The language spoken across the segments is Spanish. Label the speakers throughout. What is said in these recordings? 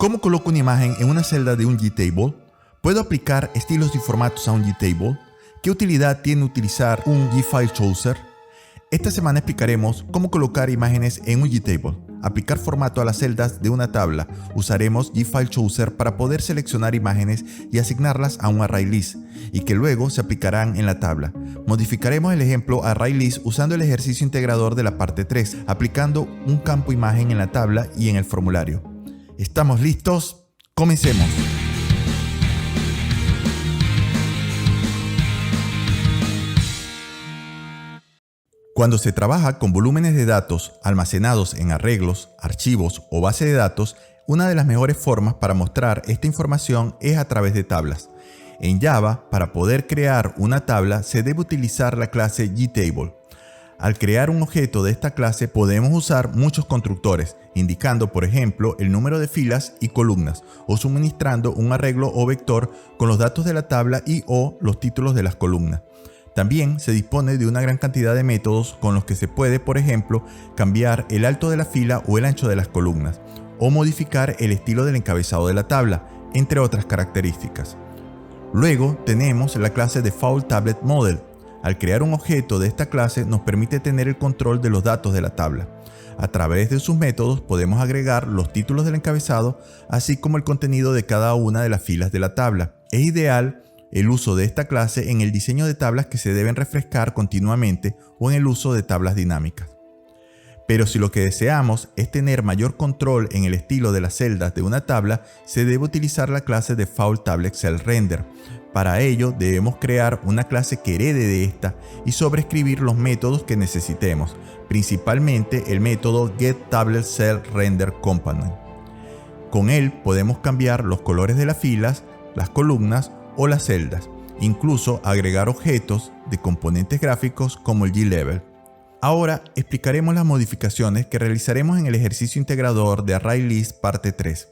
Speaker 1: ¿Cómo coloco una imagen en una celda de un Gtable? ¿Puedo aplicar estilos y formatos a un Gtable? ¿Qué utilidad tiene utilizar un GFileChooser? Esta semana explicaremos cómo colocar imágenes en un Gtable. Aplicar formato a las celdas de una tabla. Usaremos GFileChooser para poder seleccionar imágenes y asignarlas a un ArrayList, y que luego se aplicarán en la tabla. Modificaremos el ejemplo ArrayList usando el ejercicio integrador de la parte 3, aplicando un campo imagen en la tabla y en el formulario. ¿Estamos listos? ¡Comencemos! Cuando se trabaja con volúmenes de datos almacenados en arreglos, archivos o base de datos, una de las mejores formas para mostrar esta información es a través de tablas. En Java, para poder crear una tabla se debe utilizar la clase Gtable. Al crear un objeto de esta clase podemos usar muchos constructores, indicando por ejemplo el número de filas y columnas, o suministrando un arreglo o vector con los datos de la tabla y o los títulos de las columnas. También se dispone de una gran cantidad de métodos con los que se puede, por ejemplo, cambiar el alto de la fila o el ancho de las columnas, o modificar el estilo del encabezado de la tabla, entre otras características. Luego tenemos la clase DefaultTabletModel. Al crear un objeto de esta clase nos permite tener el control de los datos de la tabla. A través de sus métodos podemos agregar los títulos del encabezado, así como el contenido de cada una de las filas de la tabla. Es ideal el uso de esta clase en el diseño de tablas que se deben refrescar continuamente o en el uso de tablas dinámicas. Pero si lo que deseamos es tener mayor control en el estilo de las celdas de una tabla, se debe utilizar la clase DefaultTabletCellRender. Para ello debemos crear una clase que herede de esta y sobreescribir los métodos que necesitemos, principalmente el método getTabletCellRenderComponent. Con él podemos cambiar los colores de las filas, las columnas o las celdas, incluso agregar objetos de componentes gráficos como el G-Level. Ahora explicaremos las modificaciones que realizaremos en el ejercicio integrador de ArrayList parte 3,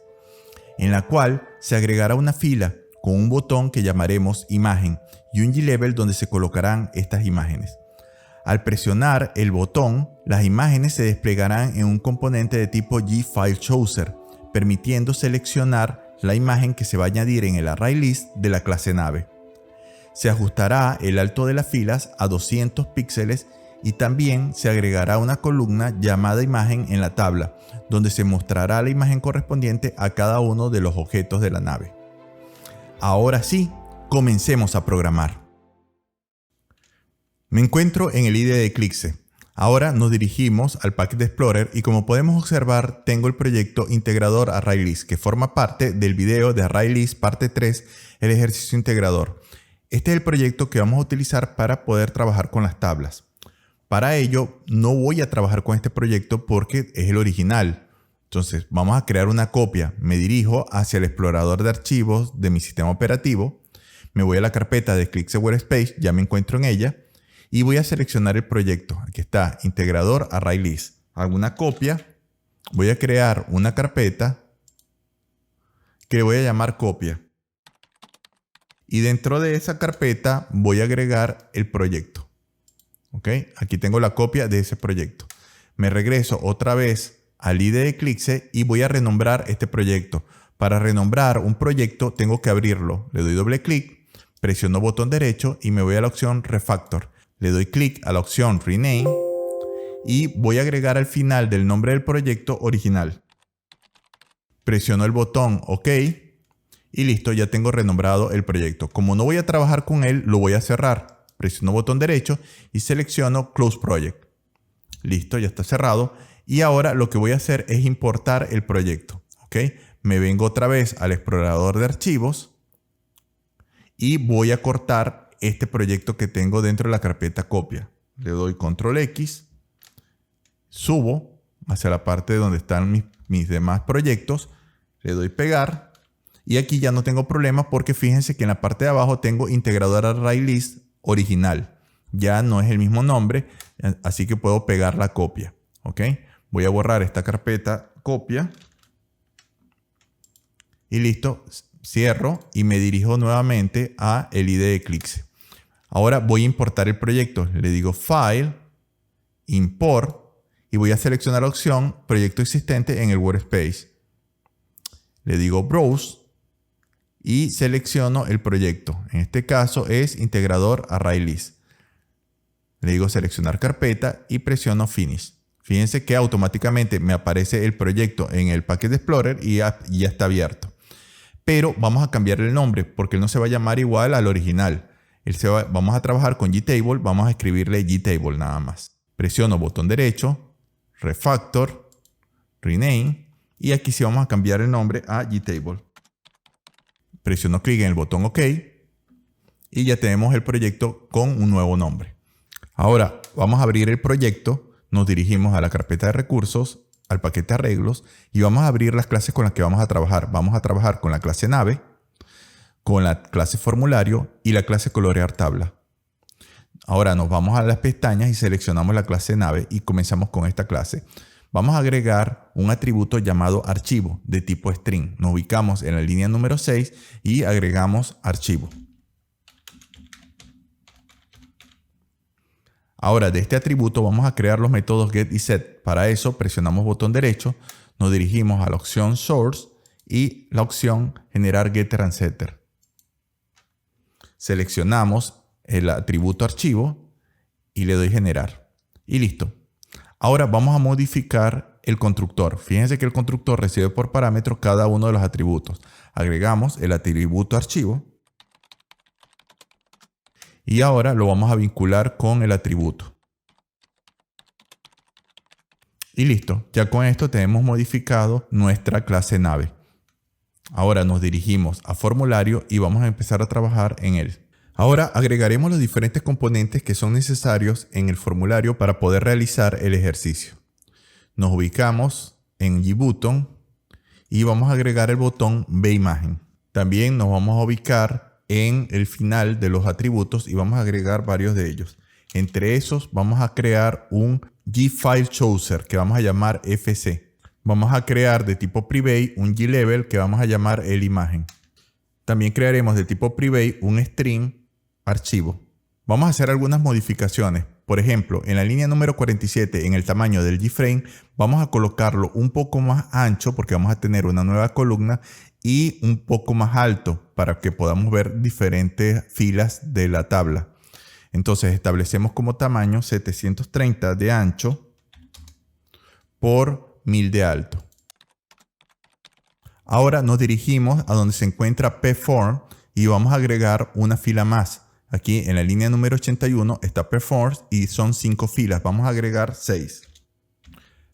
Speaker 1: en la cual se agregará una fila con un botón que llamaremos imagen y un G-Level donde se colocarán estas imágenes. Al presionar el botón, las imágenes se desplegarán en un componente de tipo GFileChooser, permitiendo seleccionar la imagen que se va a añadir en el ArrayList de la clase nave. Se ajustará el alto de las filas a 200 píxeles y también se agregará una columna llamada imagen en la tabla, donde se mostrará la imagen correspondiente a cada uno de los objetos de la nave. Ahora sí, comencemos a programar. Me encuentro en el IDE de Eclipse. Ahora nos dirigimos al Package Explorer y como podemos observar tengo el proyecto integrador ArrayList que forma parte del video de ArrayList parte 3, el ejercicio integrador. Este es el proyecto que vamos a utilizar para poder trabajar con las tablas. Para ello no voy a trabajar con este proyecto porque es el original. Entonces vamos a crear una copia. Me dirijo hacia el explorador de archivos de mi sistema operativo. Me voy a la carpeta de Eclipse Workspace, ya me encuentro en ella. Y voy a seleccionar el proyecto. Aquí está, integrador ArrayList. Hago una copia. Voy a crear una carpeta que voy a llamar copia. Y dentro de esa carpeta voy a agregar el proyecto. ¿Ok? Aquí tengo la copia de ese proyecto. Me regreso otra vez al IDE de Eclipse y voy a renombrar este proyecto. Para renombrar un proyecto tengo que abrirlo. Le doy doble clic, presiono botón derecho y me voy a la opción Refactor. Le doy clic a la opción Rename y voy a agregar al final del nombre del proyecto original. Presiono el botón OK y listo, ya tengo renombrado el proyecto. Como no voy a trabajar con él, lo voy a cerrar. Presiono botón derecho y selecciono Close Project. Listo, ya está cerrado. Y ahora lo que voy a hacer es importar el proyecto. ¿Ok? Me vengo otra vez al explorador de archivos y voy a cortar este proyecto que tengo dentro de la carpeta copia. Le doy Control X, subo hacia la parte donde están mis demás proyectos, le doy pegar y aquí ya no tengo problemas porque fíjense que en la parte de abajo tengo integrador ArrayList original. Ya no es el mismo nombre, así que puedo pegar la copia. ¿Ok? Voy a borrar esta carpeta copia y listo, cierro y me dirijo nuevamente a el IDE de Eclipse. Ahora voy a importar el proyecto. Le digo File, Import y voy a seleccionar la opción Proyecto existente en el Workspace. le digo Browse y selecciono el proyecto. En este caso es integrador ArrayList. Le digo seleccionar carpeta y presiono Finish. Fíjense que automáticamente me aparece el proyecto en el Package Explorer y ya está abierto. Pero vamos a cambiar el nombre porque él no se va a llamar igual al original. Vamos a trabajar con Gtable, vamos a escribirle Gtable nada más. Presiono botón derecho, Refactor, Rename y aquí sí vamos a cambiar el nombre a Gtable. Presiono clic en el botón OK y ya tenemos el proyecto con un nuevo nombre. Ahora vamos a abrir el proyecto, nos dirigimos a la carpeta de recursos, al paquete arreglos y vamos a abrir las clases con las que vamos a trabajar. Vamos a trabajar con la clase nave, con la clase formulario y la clase colorear tabla. Ahora nos vamos a las pestañas y seleccionamos la clase nave y comenzamos con esta clase. Vamos a agregar un atributo llamado archivo de tipo string. Nos ubicamos en la línea número 6 y agregamos archivo. Ahora de este atributo vamos a crear los métodos get y set. Para eso presionamos botón derecho, nos dirigimos a la opción source y la opción generar getter and setter. Seleccionamos el atributo archivo y le doy generar. Y listo. Ahora vamos a modificar el constructor. Fíjense que el constructor recibe por parámetro cada uno de los atributos. Agregamos el atributo archivo. Y ahora lo vamos a vincular con el atributo. Y listo. Ya con esto tenemos modificado nuestra clase nave. Ahora nos dirigimos a formulario y vamos a empezar a trabajar en él. Ahora agregaremos los diferentes componentes que son necesarios en el formulario para poder realizar el ejercicio. Nos ubicamos en GButton y vamos a agregar el botón VImagen. También nos vamos a ubicar en el final de los atributos y vamos a agregar varios de ellos. Entre esos vamos a crear un GFileChooser que vamos a llamar FC. Vamos a crear de tipo private un GLabel que vamos a llamar elimagen. También crearemos de tipo private un string archivo. Vamos a hacer algunas modificaciones. Por ejemplo, en la línea número 47, en el tamaño del GFrame, vamos a colocarlo un poco más ancho porque vamos a tener una nueva columna y un poco más alto para que podamos ver diferentes filas de la tabla. Entonces establecemos como tamaño 730 de ancho por 1000 de alto. Ahora nos dirigimos a donde se encuentra Perform y vamos a agregar una fila más. Aquí en la línea número 81 está Perform y son 5 filas. Vamos a agregar 6.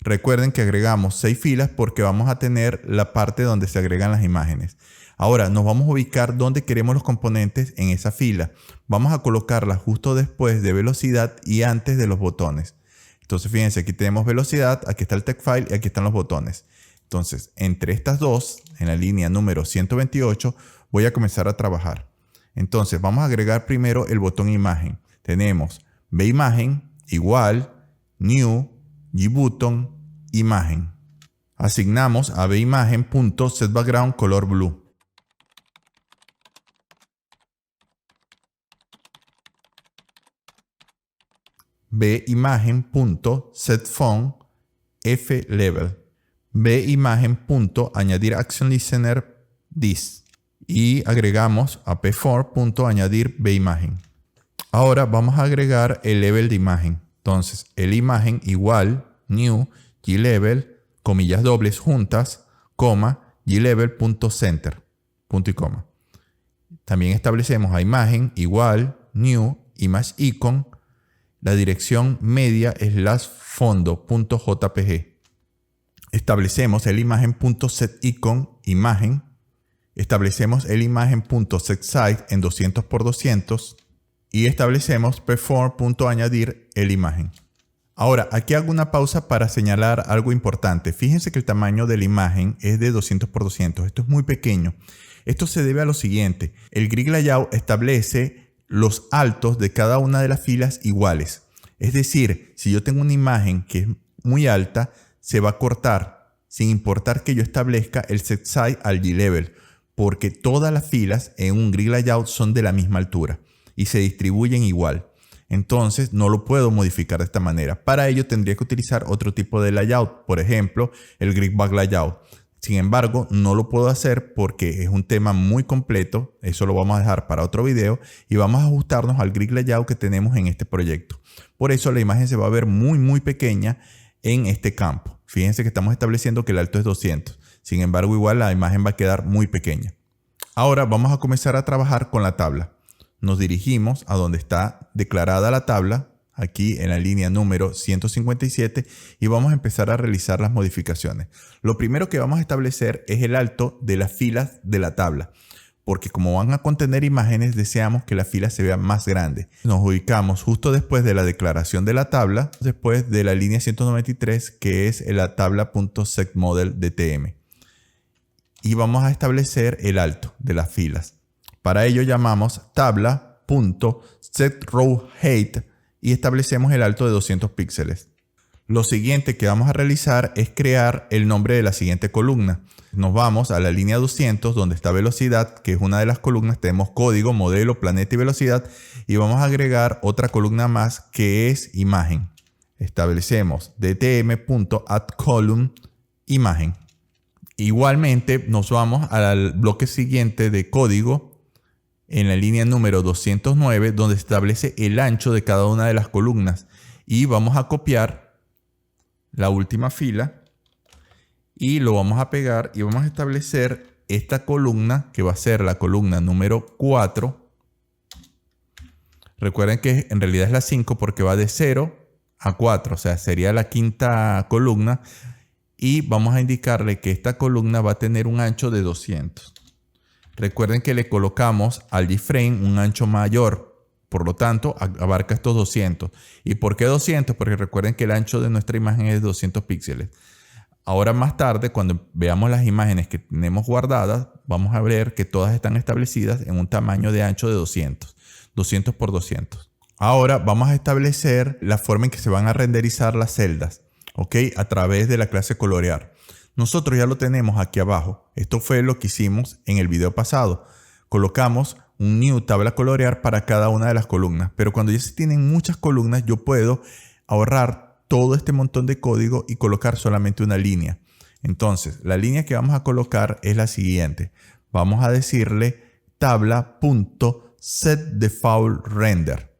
Speaker 1: Recuerden que agregamos 6 filas porque vamos a tener la parte donde se agregan las imágenes. Ahora nos vamos a ubicar donde queremos los componentes en esa fila. Vamos a colocarla justo después de velocidad y antes de los botones. Entonces fíjense, aquí tenemos velocidad, aquí está el text file y aquí están los botones. Entonces entre estas dos, en la línea número 128, voy a comenzar a trabajar. Entonces vamos a agregar primero el botón imagen. Tenemos VImagen igual new GButton imagen. Asignamos a VImagen.setBackground color blue. VImagen.setFont FLabel. VImagen.añadir Action Listener this. Y agregamos a P4.añadir VImagen. Ahora vamos a agregar el level de imagen. Entonces, el imagen igual new glabel, comillas dobles juntas, coma, glabel.center, punto y coma. También establecemos a imagen igual new image icon, la dirección media /fondo.jpg. Establecemos el imagen.setIcon imagen. Establecemos el imagen.setSize en 200 por 200 y establecemos perform.añadir el imagen. Ahora, aquí hago una pausa para señalar algo importante. Fíjense que el tamaño de la imagen es de 200 por 200. Esto es muy pequeño. Esto se debe a lo siguiente. El Grid Layout establece los altos de cada una de las filas iguales. Es decir, si yo tengo una imagen que es muy alta, se va a cortar sin importar que yo establezca el set size al glabel, porque todas las filas en un Grid Layout son de la misma altura y se distribuyen igual. Entonces no lo puedo modificar de esta manera. Para ello tendría que utilizar otro tipo de layout, por ejemplo el Grid Back Layout. Sin embargo, no lo puedo hacer porque es un tema muy completo. Eso lo vamos a dejar para otro video y vamos a ajustarnos al grid layout que tenemos en este proyecto. Por eso la imagen se va a ver muy pequeña en este campo. Fíjense que estamos estableciendo que el alto es 200. Sin embargo, igual la imagen va a quedar muy pequeña. Ahora vamos a comenzar a trabajar con la tabla. Nos dirigimos a donde está declarada la tabla, aquí en la línea número 157, y vamos a empezar a realizar las modificaciones. Lo primero que vamos a establecer es el alto de las filas de la tabla, porque como van a contener imágenes, deseamos que la fila se vea más grande. Nos ubicamos justo después de la declaración de la tabla, después de la línea 193, que es la tabla.setModel.dtm. Y vamos a establecer el alto de las filas. Para ello llamamos tabla.setRowHeight y establecemos el alto de 200 píxeles. Lo siguiente que vamos a realizar es crear el nombre de la siguiente columna. Nos vamos a la línea 200 donde está velocidad, que es una de las columnas. Tenemos código, modelo, planeta y velocidad. Y vamos a agregar otra columna más que es imagen. Establecemos dtm.addColumn imagen. Igualmente nos vamos al bloque siguiente de código en la línea número 209 donde se establece el ancho de cada una de las columnas. Y vamos a copiar la última fila y lo vamos a pegar y vamos a establecer esta columna que va a ser la columna número 4. Recuerden que en realidad es la 5 porque va de 0 a 4, o sea, sería la quinta columna, y vamos a indicarle que esta columna va a tener un ancho de 200. Recuerden que le colocamos al iframe un ancho mayor, por lo tanto abarca estos 200. ¿Y por qué 200? Porque recuerden que el ancho de nuestra imagen es 200 píxeles. Ahora más tarde, cuando veamos las imágenes que tenemos guardadas, vamos a ver que todas están establecidas en un tamaño de ancho de 200. 200 por 200. Ahora vamos a establecer la forma en que se van a renderizar las celdas, ¿ok? A través de la clase colorear. Nosotros ya lo tenemos aquí abajo. Esto fue lo que hicimos en el video pasado. Colocamos un new tabla colorear para cada una de las columnas. Pero cuando ya se tienen muchas columnas, yo puedo ahorrar todo este montón de código y colocar solamente una línea. Entonces, la línea que vamos a colocar es la siguiente. Vamos a decirle tabla.setDefaultRender.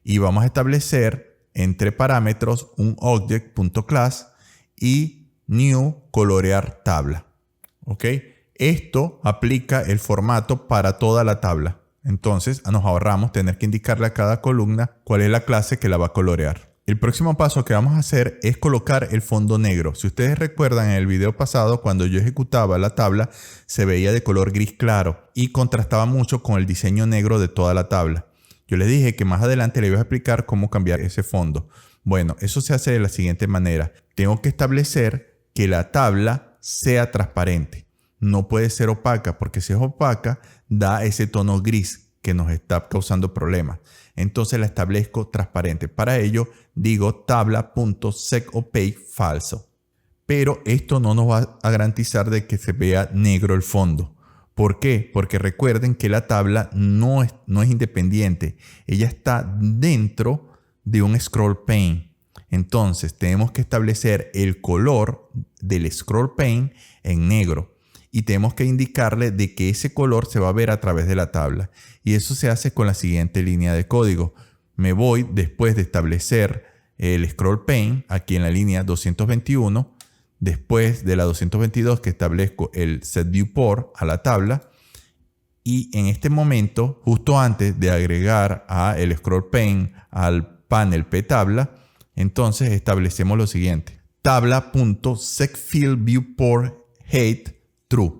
Speaker 1: Y vamos a establecer entre parámetros un object.class y new colorear tabla. ¿Ok? Esto aplica el formato para toda la tabla. Entonces nos ahorramos tener que indicarle a cada columna cuál es la clase que la va a colorear. El próximo paso que vamos a hacer es colocar el fondo negro. Si ustedes recuerdan, en el video pasado, cuando yo ejecutaba la tabla, se veía de color gris claro y contrastaba mucho con el diseño negro de toda la tabla. Yo les dije que más adelante les iba a explicar cómo cambiar ese fondo. Bueno, eso se hace de la siguiente manera. Tengo que establecer que la tabla sea transparente. No puede ser opaca, porque si es opaca da ese tono gris que nos está causando problemas. Entonces la establezco transparente. Para ello digo tabla.secOpaque falso. Pero esto no nos va a garantizar de que se vea negro el fondo. ¿Por qué? Porque recuerden que la tabla no es independiente. Ella está dentro de un scroll pane. Entonces tenemos que establecer el color del scroll pane en negro. Y tenemos que indicarle de que ese color se va a ver a través de la tabla. Y eso se hace con la siguiente línea de código. Me voy después de establecer el scroll pane aquí en la línea 221. Después de la 222 que establezco el setViewPort a la tabla. Y en este momento, justo antes de agregar a el scroll pane al panel ptabla, entonces establecemos lo siguiente. Tabla.secFieldViewPortHeight True.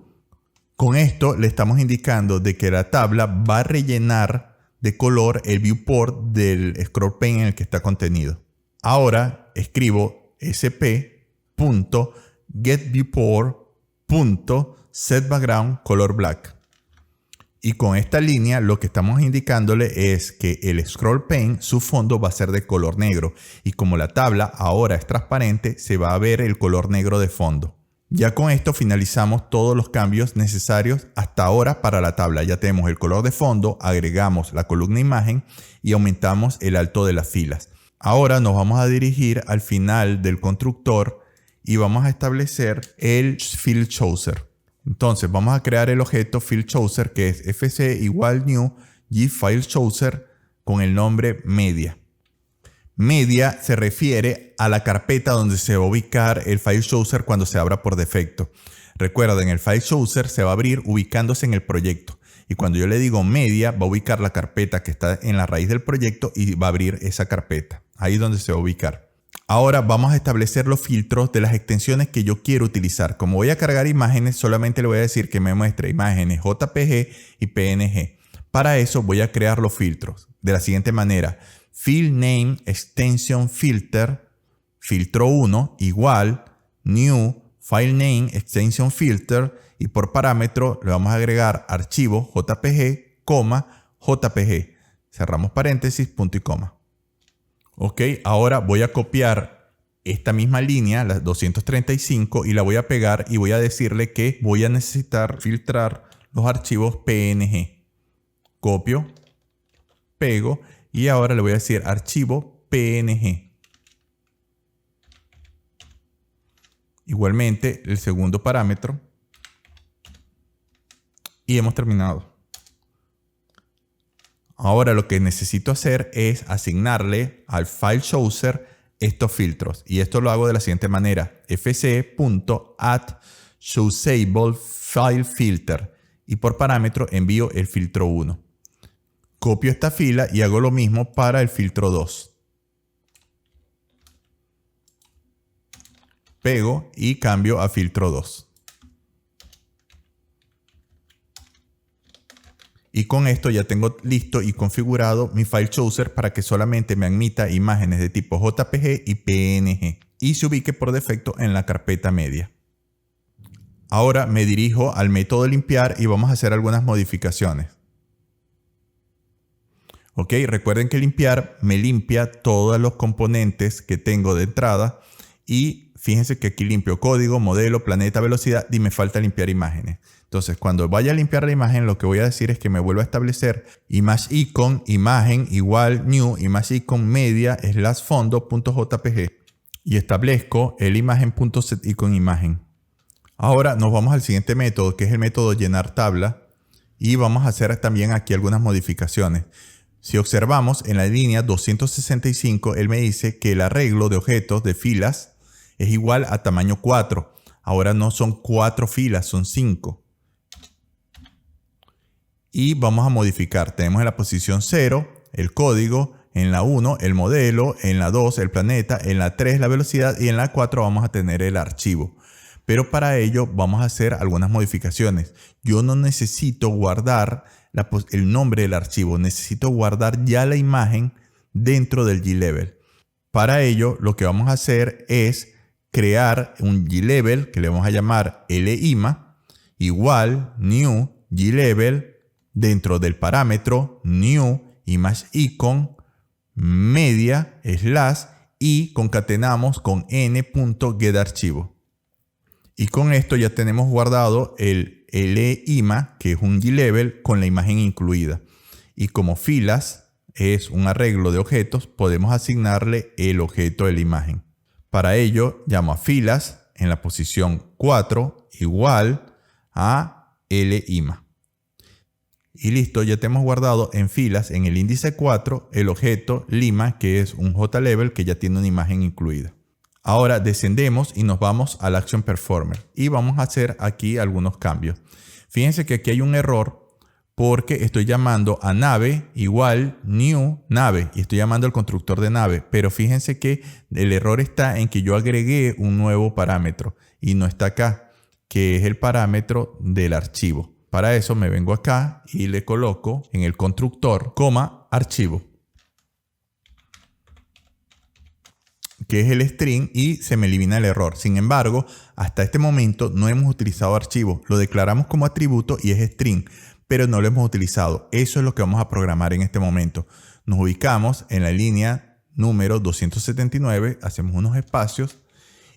Speaker 1: Con esto le estamos indicando de que la tabla va a rellenar de color el viewport del scroll pane en el que está contenido. Ahora escribo sp.getViewport.setBackgroundColorBlack. Y con esta línea lo que estamos indicándole es que el scroll pane, su fondo va a ser de color negro. Y como la tabla ahora es transparente, se va a ver el color negro de fondo. Ya con esto finalizamos todos los cambios necesarios hasta ahora para la tabla. Ya tenemos el color de fondo, agregamos la columna imagen y aumentamos el alto de las filas. Ahora nos vamos a dirigir al final del constructor y vamos a establecer el field chooser. Entonces vamos a crear el objeto field chooser que es fc igual new gFileChooser con el nombre media. Media se refiere a la carpeta donde se va a ubicar el file chooser cuando se abra por defecto. Recuerden, el file chooser se va a abrir ubicándose en el proyecto. Y cuando yo le digo media, va a ubicar la carpeta que está en la raíz del proyecto y va a abrir esa carpeta. Ahí es donde se va a ubicar. Ahora vamos a establecer los filtros de las extensiones que yo quiero utilizar. Como voy a cargar imágenes, solamente le voy a decir que me muestre imágenes JPG y PNG. Para eso voy a crear los filtros de la siguiente manera. Field Name Extension Filter, filtro 1 igual New File Name Extension Filter y por parámetro le vamos a agregar archivo JPG, JPG. Cerramos paréntesis, punto y coma. Ok, ahora voy a copiar esta misma línea, la 235, y la voy a pegar y voy a decirle que voy a necesitar filtrar los archivos PNG. Copio, pego y ahora le voy a decir archivo PNG. Igualmente el segundo parámetro. Y hemos terminado. Ahora lo que necesito hacer es asignarle al file chooser estos filtros. Y esto lo hago de la siguiente manera. fc.add_choosable_file_filter. Y por parámetro envío el filtro 1. Copio esta fila y hago lo mismo para el filtro 2. Pego y cambio a filtro 2. Y con esto ya tengo listo y configurado mi file chooser para que solamente me admita imágenes de tipo JPG y PNG y se ubique por defecto en la carpeta media. Ahora me dirijo al método limpiar y vamos a hacer algunas modificaciones. Ok, recuerden que limpiar me limpia todos los componentes que tengo de entrada y fíjense que aquí limpio código, modelo, planeta, velocidad y me falta limpiar imágenes. Entonces, cuando vaya a limpiar la imagen, lo que voy a decir es que me vuelvo a establecer ImageIcon, imagen igual new, ImageIcon media / fondo.jpg y establezco el imagen.setIcon imagen. Ahora nos vamos al siguiente método, que es el método llenar tabla y vamos a hacer también aquí algunas modificaciones. Si observamos en la línea 265, él me dice que el arreglo de objetos de filas es igual a tamaño 4. Ahora no son 4 filas, son 5. Y vamos a modificar. Tenemos en la posición 0 el código, en la 1 el modelo, en la 2 el planeta, en la 3 la velocidad y en la 4 vamos a tener el archivo. Pero para ello vamos a hacer algunas modificaciones. Yo no necesito guardar el nombre del archivo, necesito guardar ya la imagen dentro del G-Level. Para ello lo que vamos a hacer es crear un G-Level que le vamos a llamar LIMA igual new G-Level dentro del parámetro new ImageIcon media / y concatenamos con n.getArchivo. Y con esto ya tenemos guardado el LIMA, que es un G-Level con la imagen incluida. Y como filas es un arreglo de objetos, podemos asignarle el objeto de la imagen. Para ello llamo a filas en la posición 4 igual a LIMA. Y listo, ya tenemos guardado en filas en el índice 4 el objeto lima, que es un JLevel que ya tiene una imagen incluida. Ahora descendemos y nos vamos al Action Performer y vamos a hacer aquí algunos cambios. Fíjense que aquí hay un error porque estoy llamando a nave igual new nave y estoy llamando al constructor de nave, pero fíjense que el error está en que yo agregué un nuevo parámetro y no está acá, que es el parámetro del archivo. Para eso me vengo acá y le coloco en el constructor, archivo, que es el string y se me elimina el error. Sin embargo, hasta este momento no hemos utilizado archivo. Lo declaramos como atributo y es string, pero no lo hemos utilizado. Eso es lo que vamos a programar en este momento. Nos ubicamos en la línea número 279, hacemos unos espacios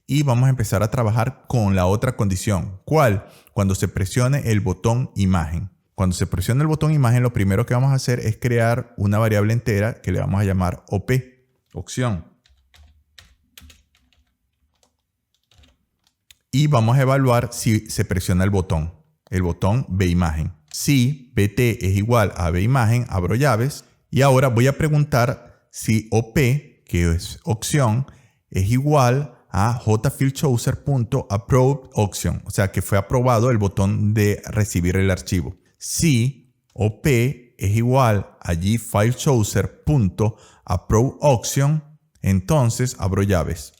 Speaker 1: y vamos a empezar a trabajar con la otra condición. ¿Cuál? Cuando se presione el botón imagen. Cuando se presione el botón imagen, lo primero que vamos a hacer es crear una variable entera que le vamos a llamar OP, opción. y vamos a evaluar si se presiona el botón VImagen. Si BT es igual a VImagen, abro llaves y ahora voy a preguntar si OP, que es opción, es igual a jfilchoser.approvedOption, o sea que fue aprobado el botón de recibir el archivo. Si OP es igual a gFileChoser.approvedOption, entonces abro llaves.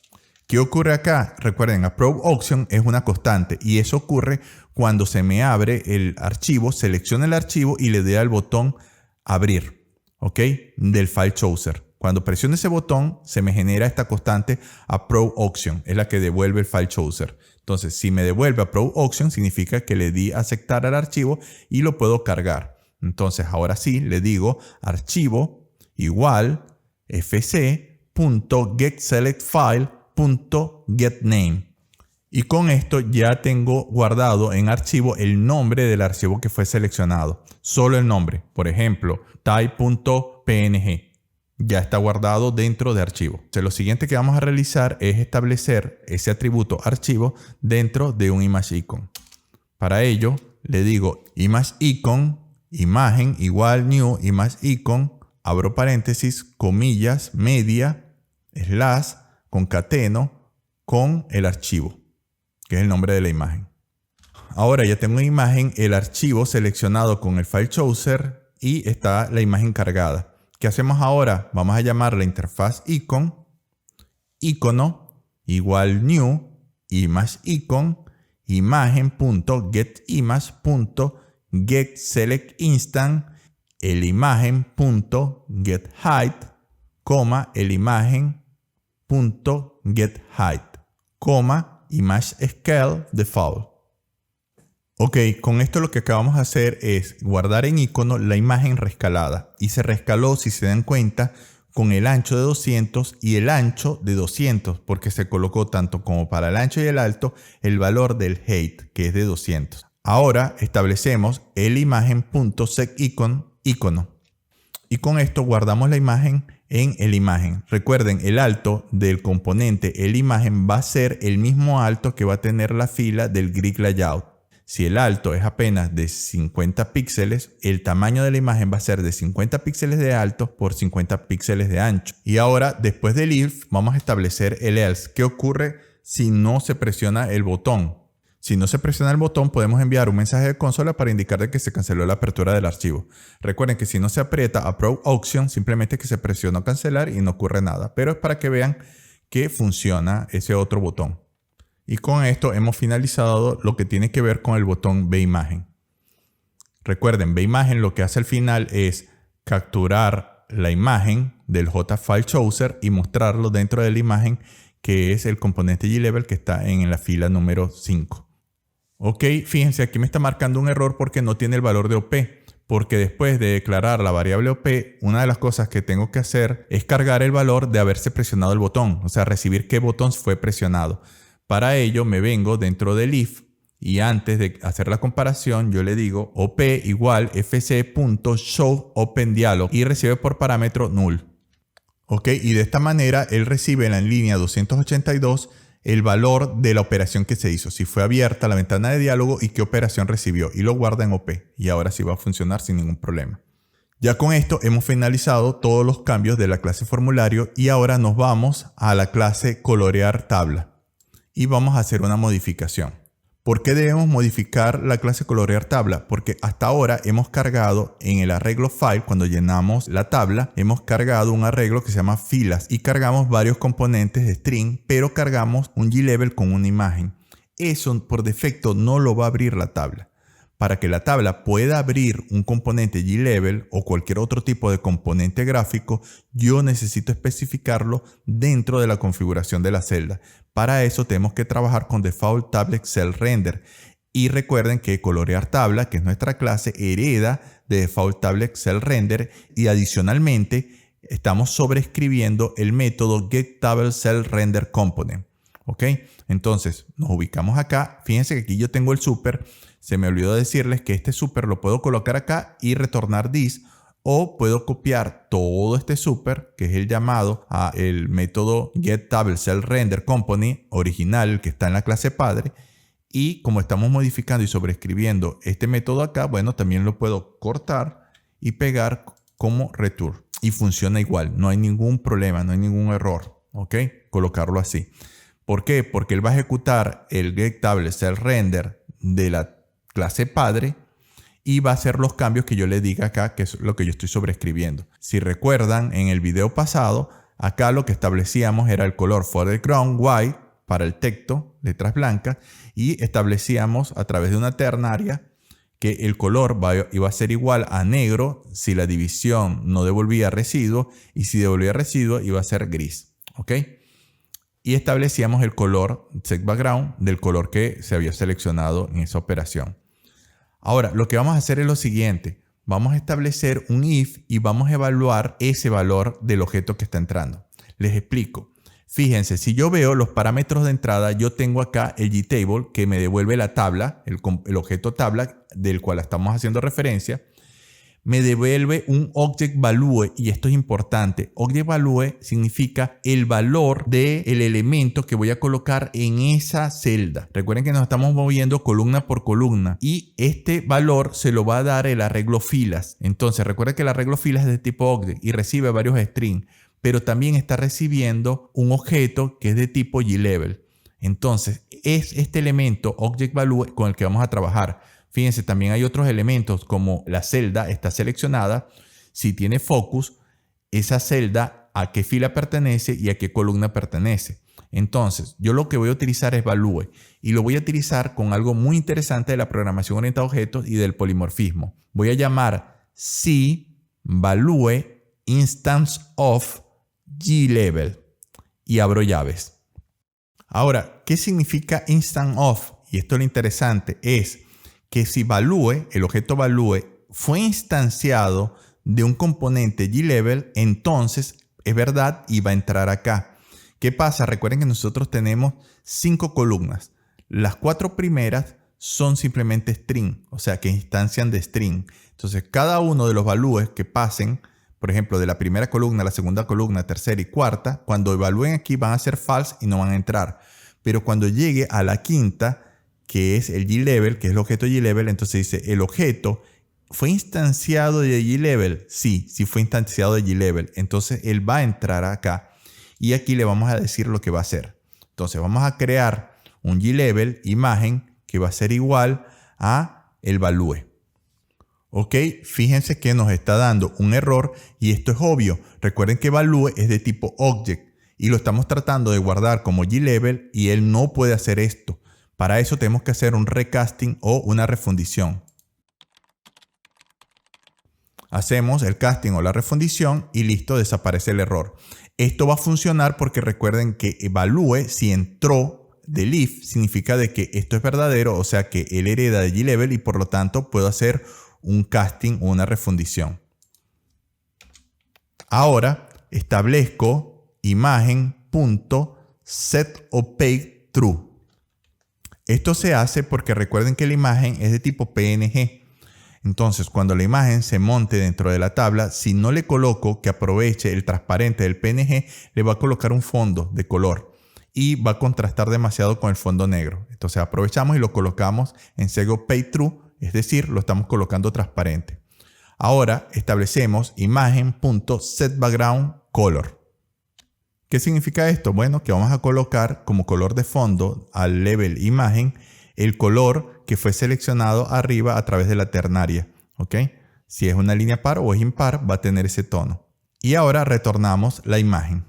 Speaker 1: ¿Qué ocurre acá? Recuerden, approvedOption es una constante y eso ocurre cuando se me abre el archivo, selecciono el archivo y le doy al botón abrir, ¿ok? Del FileChoser. Cuando presiono ese botón, se me genera esta constante approvedOption, es la que devuelve el FileChoser. Entonces, si me devuelve approvedOption, significa que le di a aceptar al archivo y lo puedo cargar. Entonces, ahora sí, le digo archivo igual fc.getSelectFile.getName. Y con esto ya tengo guardado en archivo el nombre del archivo que fue seleccionado. Solo el nombre. Por ejemplo, type.png. Ya está guardado dentro de archivo. Entonces, lo siguiente que vamos a realizar es establecer ese atributo archivo dentro de un ImageIcon. Para ello, le digo ImageIcon, imagen igual new ImageIcon, abro paréntesis, comillas, media, slash, concateno con el archivo, que es el nombre de la imagen. Ahora ya tengo en imagen el archivo seleccionado con el FileChoser y está la imagen cargada. ¿Qué hacemos ahora? Vamos a llamar la interfaz icon, icono, igual new, ImageIcon, imagen.getImage.getSelectInstant, el imagen.getHeight, el imagen.getHeight, ImageScaleDefault. Ok, con esto lo que acabamos de hacer es guardar en icono la imagen rescalada y se rescaló, si se dan cuenta, con el ancho de 200 y el ancho de 200 porque se colocó tanto como para el ancho y el alto el valor del height, que es de 200. Ahora establecemos el imagen.setIcon icono y con esto guardamos la imagen en el imagen. Recuerden, el alto del componente el imagen va a ser el mismo alto que va a tener la fila del grid layout. Si el alto es apenas de 50 píxeles, el tamaño de la imagen va a ser de 50 píxeles de alto por 50 píxeles de ancho. Y ahora, después del if, vamos a establecer el else. ¿Qué ocurre si no se presiona el botón? Si no se presiona el botón, podemos enviar un mensaje de consola para indicar de que se canceló la apertura del archivo. Recuerden que si no se aprieta approvedOption, simplemente que se presiona cancelar y no ocurre nada. Pero es para que vean que funciona ese otro botón. Y con esto hemos finalizado lo que tiene que ver con el botón VImagen. Recuerden, VImagen lo que hace al final es capturar la imagen del JFileChoser y mostrarlo dentro de la imagen que es el componente JLevel que está en la fila número 5. Ok, fíjense, aquí me está marcando un error porque no tiene el valor de OP. Porque después de declarar la variable OP, una de las cosas que tengo que hacer es cargar el valor de haberse presionado el botón. O sea, recibir qué botón fue presionado. Para ello me vengo dentro del if y antes de hacer la comparación yo le digo op igual fc.showOpenDialog y recibe por parámetro null. Ok, y de esta manera él recibe en la línea 282 el valor de la operación que se hizo, si fue abierta la ventana de diálogo y qué operación recibió y lo guarda en OP y ahora sí va a funcionar sin ningún problema. Ya con esto hemos finalizado todos los cambios de la clase formulario y ahora nos vamos a la clase colorear tabla. Y vamos a hacer una modificación. ¿Por qué debemos modificar la clase colorear tabla? Porque hasta ahora hemos cargado en el arreglo file, cuando llenamos la tabla, hemos cargado un arreglo que se llama filas y cargamos varios componentes de string, pero cargamos un JLevel con una imagen. Eso por defecto no lo va a abrir la tabla. Para que la tabla pueda abrir un componente JLevel o cualquier otro tipo de componente gráfico, yo necesito especificarlo dentro de la configuración de la celda. Para eso tenemos que trabajar con Default Tablet Cell Render. Y recuerden que colorear tabla, que es nuestra clase, hereda de Default Tablet Cell Render y adicionalmente estamos sobreescribiendo el método GetTableCellRenderComponent. ¿Ok? Entonces nos ubicamos acá. Fíjense que aquí yo tengo el super. Se me olvidó decirles que este super lo puedo colocar acá y retornar this, o puedo copiar todo este super, que es el llamado a el método GetTableCellRenderComponent original, que está en la clase padre, Y como estamos modificando y sobreescribiendo este método acá, bueno, también lo puedo cortar y pegar como return. Y funciona igual, no hay ningún problema, no hay ningún error, ¿ok? Colocarlo así. ¿Por qué? Porque él va a ejecutar el getTabletCellRender de la clase padre y va a hacer los cambios que yo le diga acá, que es lo que yo estoy sobreescribiendo. Si recuerdan, en el video pasado, acá lo que establecíamos era el color foreground white para el texto, letras blancas, y establecíamos a través de una ternaria que el color iba a ser igual a negro si la división no devolvía residuo, y si devolvía residuo iba a ser gris, ¿ok? Y establecíamos el color setBackground del color que se había seleccionado en esa operación. Ahora, lo que vamos a hacer es lo siguiente. Vamos a establecer un if y vamos a evaluar ese valor del objeto que está entrando. Les explico. Fíjense, si yo veo los parámetros de entrada, yo tengo acá el GTable que me devuelve la tabla, el objeto tabla del cual estamos haciendo referencia. Me devuelve un Object Value, y esto es importante. Object Value significa el valor del elemento que voy a colocar en esa celda. Recuerden que nos estamos moviendo columna por columna y este valor se lo va a dar el arreglo filas. Entonces recuerden que el arreglo filas es de tipo Object y recibe varios strings, pero también está recibiendo un objeto que es de tipo GLevel. Entonces es este elemento Object Value con el que vamos a trabajar. Fíjense, también hay otros elementos como la celda está seleccionada. Si tiene focus, esa celda a qué fila pertenece y a qué columna pertenece. Entonces, yo lo que voy a utilizar es Value y lo voy a utilizar con algo muy interesante de la programación orientada a objetos y del polimorfismo. Voy a llamar cValue instance of GLevel y abro llaves. Ahora, ¿qué significa instance of? Y esto es lo interesante, es que si Value, el objeto Value, fue instanciado de un componente GLevel, entonces es verdad y va a entrar acá. ¿Qué pasa? Recuerden que nosotros tenemos 5 columnas. Las 4 primeras son simplemente string, o sea que instancian de string. Entonces cada uno de los values que pasen, por ejemplo, de la primera columna a la segunda columna, tercera y cuarta, cuando evalúen aquí van a ser false y no van a entrar. Pero cuando llegue a la quinta, que es el GLevel, que es el objeto GLevel, entonces dice, el objeto fue instanciado de GLevel. Sí fue instanciado de GLevel. Entonces él va a entrar acá y aquí le vamos a decir lo que va a hacer. Entonces vamos a crear un GLevel imagen que va a ser igual a el value. Ok, fíjense que nos está dando un error y esto es obvio. Recuerden que value es de tipo object y lo estamos tratando de guardar como GLevel y él no puede hacer esto. Para eso tenemos que hacer un recasting o una refundición. Hacemos el casting o la refundición y listo, desaparece el error. Esto va a funcionar porque recuerden que value, si entró del if, significa de que esto es verdadero, o sea que él hereda de GLevel y por lo tanto puedo hacer un casting o una refundición. Ahora establezco imagen.setOpakeTrue. Esto se hace porque recuerden que la imagen es de tipo PNG. Entonces, cuando la imagen se monte dentro de la tabla, si no le coloco que aproveche el transparente del PNG, le va a colocar un fondo de color y va a contrastar demasiado con el fondo negro. Entonces, aprovechamos y lo colocamos en setOpakeTrue, es decir, lo estamos colocando transparente. Ahora, establecemos imagen.setBackgroundColor. ¿Qué significa esto? Bueno, que vamos a colocar como color de fondo al level imagen el color que fue seleccionado arriba a través de la ternaria. ¿Ok? Si es una línea par o es impar, va a tener ese tono. Y ahora retornamos la imagen.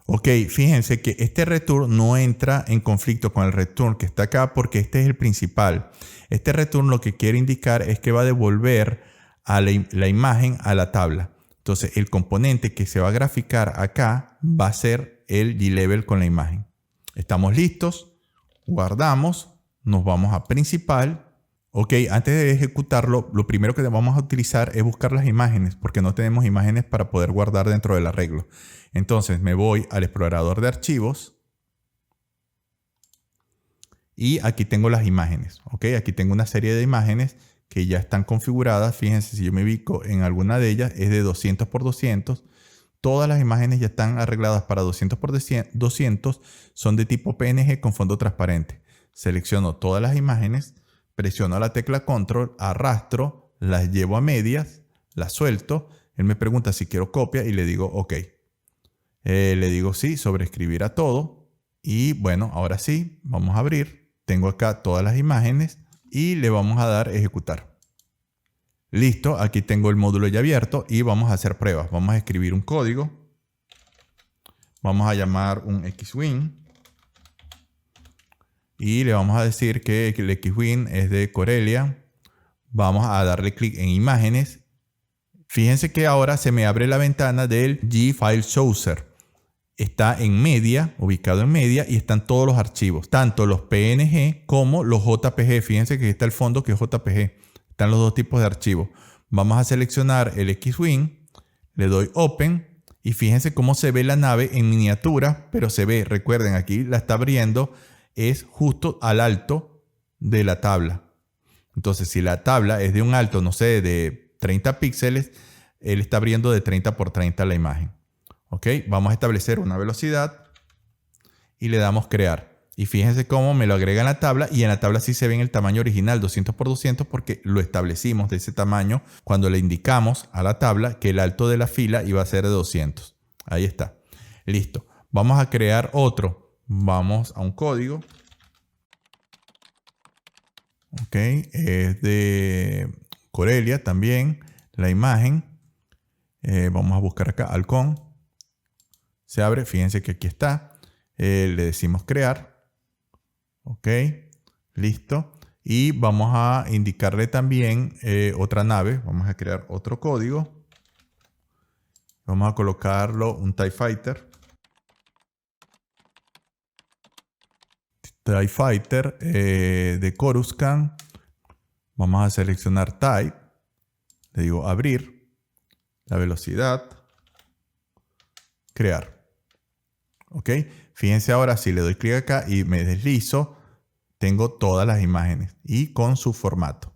Speaker 1: Ok, fíjense que este return no entra en conflicto con el return que está acá porque este es el principal. Este return lo que quiere indicar es que va a devolver a la imagen a la tabla. Entonces, el componente que se va a graficar acá va a ser el GLevel con la imagen. Estamos listos, guardamos, nos vamos a principal. Ok, antes de ejecutarlo, lo primero que vamos a utilizar es buscar las imágenes, porque no tenemos imágenes para poder guardar dentro del arreglo. Entonces, me voy al explorador de archivos y aquí tengo las imágenes. Ok, aquí tengo una serie de imágenes que ya están configuradas. Fíjense, si yo me ubico en alguna de ellas, es de 200 por 200. Todas las imágenes ya están arregladas para 200 por 200. Son de tipo PNG con fondo transparente. selecciono todas las imágenes, presiono la tecla control, arrastro, las llevo a medias, las suelto. Él me pregunta si quiero copia y le digo OK. Le digo sí, sobreescribir a todo. Y bueno, ahora sí, vamos a abrir. Tengo acá todas las imágenes y le vamos a dar ejecutar. Listo, aquí tengo el módulo ya abierto y vamos a hacer pruebas. Vamos a escribir un código. Vamos a llamar un Xwing. Y le vamos a decir que el Xwing es de Corellia. Vamos a darle clic en imágenes. Fíjense que ahora se me abre la ventana del G-File Chooser. Está en media, ubicado en media, y están todos los archivos, tanto los PNG como los JPG. Fíjense que aquí está el fondo que es JPG. Están los dos tipos de archivos. Vamos a seleccionar el Xwing, le doy Open y fíjense cómo se ve la nave en miniatura, pero se ve, recuerden, aquí la está abriendo, es justo al alto de la tabla. Entonces, si la tabla es de un alto, no sé, de 30 píxeles, él está abriendo de 30 por 30 la imagen. ¿Ok? Vamos a establecer una velocidad y le damos crear. Y fíjense cómo me lo agrega en la tabla, y en la tabla sí se ve en el tamaño original 200 por 200 porque lo establecimos de ese tamaño cuando le indicamos a la tabla que el alto de la fila iba a ser de 200. Ahí está. Listo. Vamos a crear otro. Vamos a un código. Ok. Es de Corellia también. La imagen. Vamos a buscar acá halcón. Se abre. Fíjense que aquí está. Le decimos crear. Ok. Listo. Y vamos a indicarle también otra nave. Vamos a crear otro código. Vamos a colocarlo un TIE Fighter. TIE Fighter de Coruscant. Vamos a seleccionar Type. Le digo abrir. La velocidad. Crear. Ok. Fíjense ahora, si le doy clic acá y me deslizo, tengo todas las imágenes y con su formato.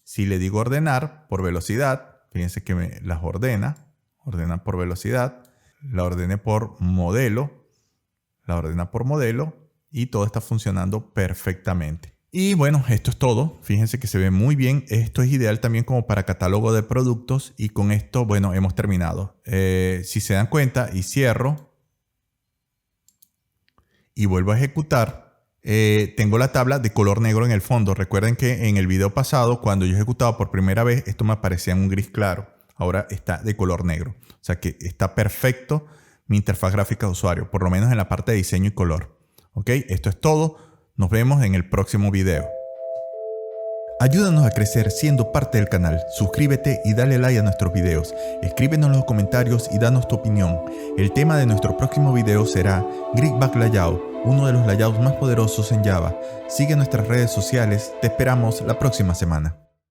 Speaker 1: Si le digo ordenar por velocidad, fíjense que me las ordena. Ordena por velocidad. La ordené por modelo. La ordena por modelo. Y todo está funcionando perfectamente. Y bueno, esto es todo. Fíjense que se ve muy bien. Esto es ideal también como para catálogo de productos. Y con esto, bueno, hemos terminado. Si se dan cuenta y cierro y vuelvo a ejecutar, tengo la tabla de color negro en el fondo. Recuerden que en el video pasado, cuando yo ejecutaba por primera vez, esto me aparecía en un gris claro. Ahora está de color negro. O sea que está perfecto mi interfaz gráfica de usuario, por lo menos en la parte de diseño y color. Ok, esto es todo. Nos vemos en el próximo video. Ayúdanos a crecer siendo parte del canal. Suscríbete y dale like a nuestros videos. Escríbenos en los comentarios y danos tu opinión. El tema de nuestro próximo video será Gripback Layout, uno de los layouts más poderosos en Java. Sigue nuestras redes sociales. Te esperamos la próxima semana.